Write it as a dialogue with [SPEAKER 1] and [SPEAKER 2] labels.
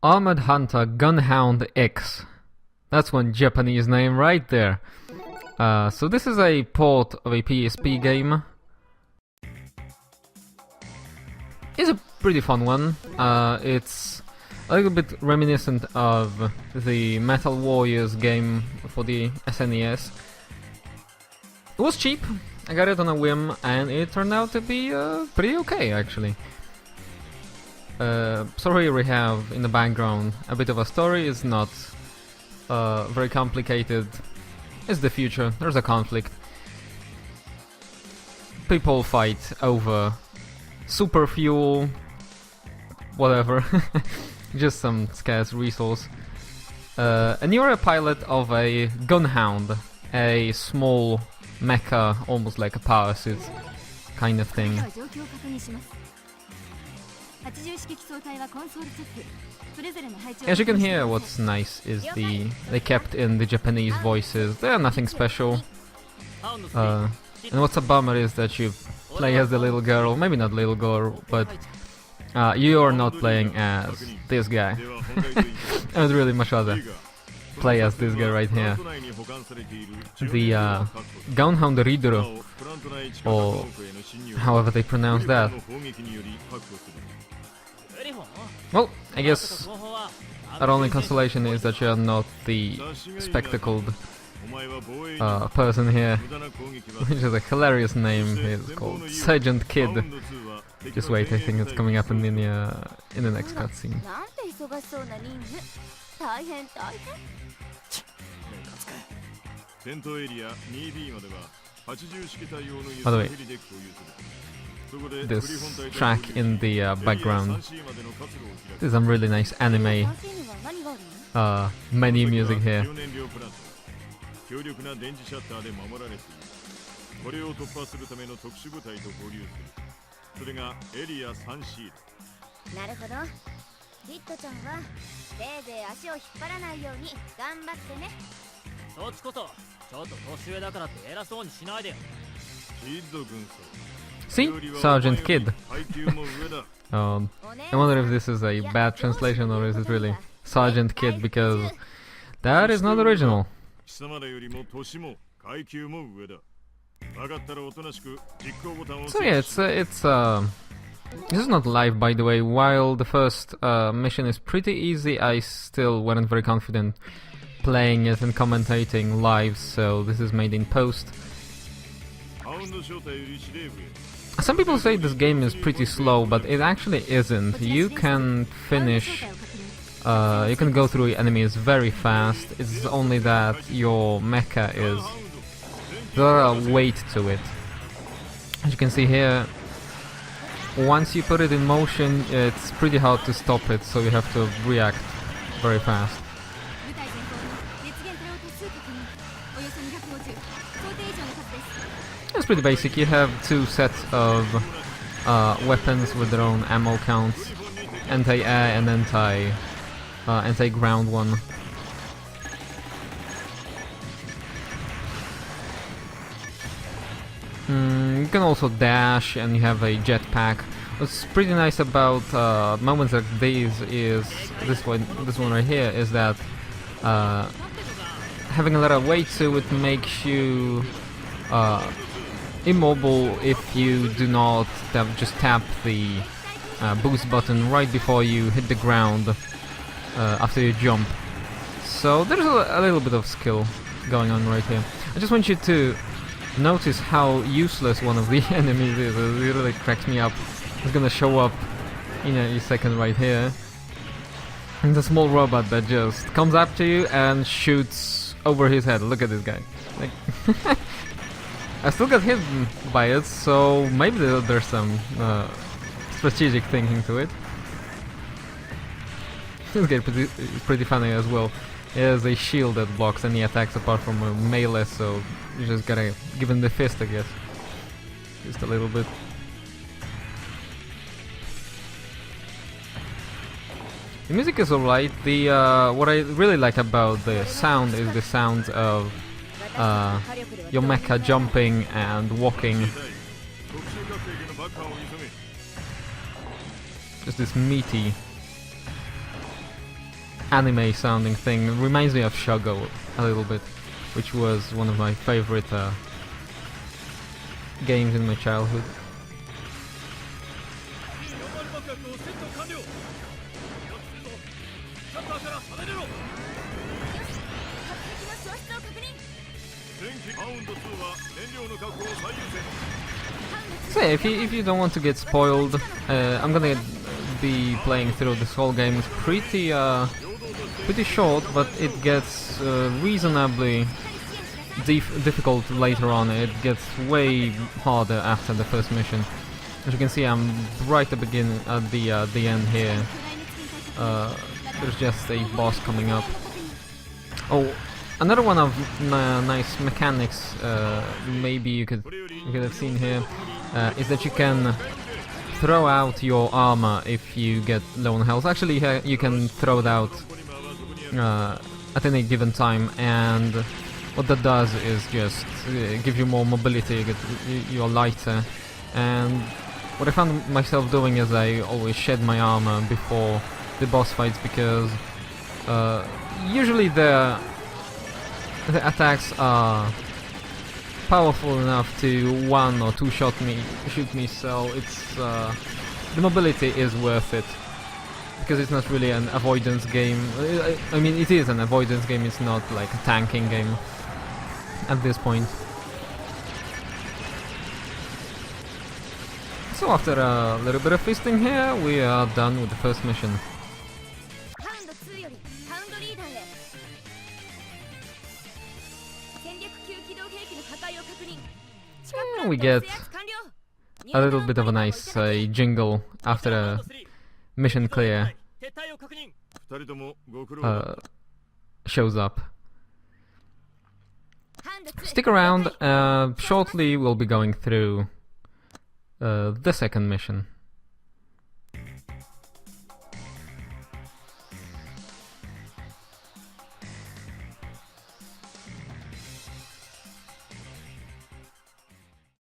[SPEAKER 1] Armored Hunter Gunhound X. That's one Japanese name right there. So this is a port of a PSP game. It's a pretty fun one. It's a little bit reminiscent of the Metal Warriors game for the SNES. It was cheap, I got it on a whim, and it turned out to be pretty okay actually. So here we have in the background a bit of a story. It's not very complicated. It's the future, there's a conflict. People fight over super fuel, whatever, just some scarce resource. And you're a pilot of a Gunhound, a small mecha, almost like a power suit kind of thing. As you can hear, what's nice is they kept in the Japanese voices. They are nothing special. And what's a bummer is that you play as the little girl, maybe not little girl, but you are not playing as this guy. I would really much rather play as this guy right here. The Gunhound Reader, or however they pronounce that. Well, I guess our only consolation is that you are not the spectacled person here, which is a hilarious name. It's called Sergeant Kid. Just wait, I think it's coming up in the next cutscene. By the way, this track in the background, there's some really nice anime menu music here. See? Sergeant Kid. I wonder if this is a bad translation or is it really Sergeant Kid, because that is not original. So yeah, it's this is not live, by the way. While the first mission is pretty easy, I still weren't very confident playing it and commentating live, so this is made in post. Some people say this game is pretty slow, but it actually isn't. You can finish, you can go through enemies very fast. It's only that your mecha is, there's a weight to it. As you can see here, once you put it in motion, it's pretty hard to stop it, so you have to react very fast. It's pretty basic. You have two sets of weapons with their own ammo counts, anti-air and anti-ground one. You can also dash, and you have a jetpack. What's pretty nice about moments like these is this one right here, is that having a lot of weight to it makes you immobile if you do not just tap the boost button right before you hit the ground after you jump. So there's a little bit of skill going on right here. I just want you to notice how useless one of the enemies is. It really cracks me up. It's gonna show up in a second right here. It's a small robot that just comes up to you and shoots over his head. Look at this guy. Like I still got hit by it, so maybe there's some strategic thinking to it. This guy is pretty funny as well. He has a shield that blocks any attacks apart from a melee, so you just gotta give him the fist, I guess. Just a little bit. The music is alright. The what I really like about the sound is the sound of your mecha jumping and walking. Just this meaty anime sounding thing. It reminds me of Shogo a little bit, which was one of my favorite games in my childhood. So yeah, if you don't want to get spoiled, I'm gonna be playing through this whole game. It's pretty short, but it gets reasonably difficult later on. It gets way harder after the first mission. As you can see, I'm right at the end here. There's just a boss coming up. Oh, another one of nice mechanics. Maybe you could have seen here is that you can throw out your armor if you get low on health. Actually, you can throw it out at any given time, and what that does is just give you more mobility. You're lighter. And what I found myself doing is I always shed my armor before the boss fights, because usually the attacks are powerful enough to one or two shoot me, so it's the mobility is worth it, because it's not really an avoidance game. I mean, it is an avoidance game, it's not like a tanking game at this point. So after a little bit of feasting here, we are done with the first mission. We get a little bit of a nice jingle after a mission clear shows up. Stick around, shortly we'll be going through the second mission.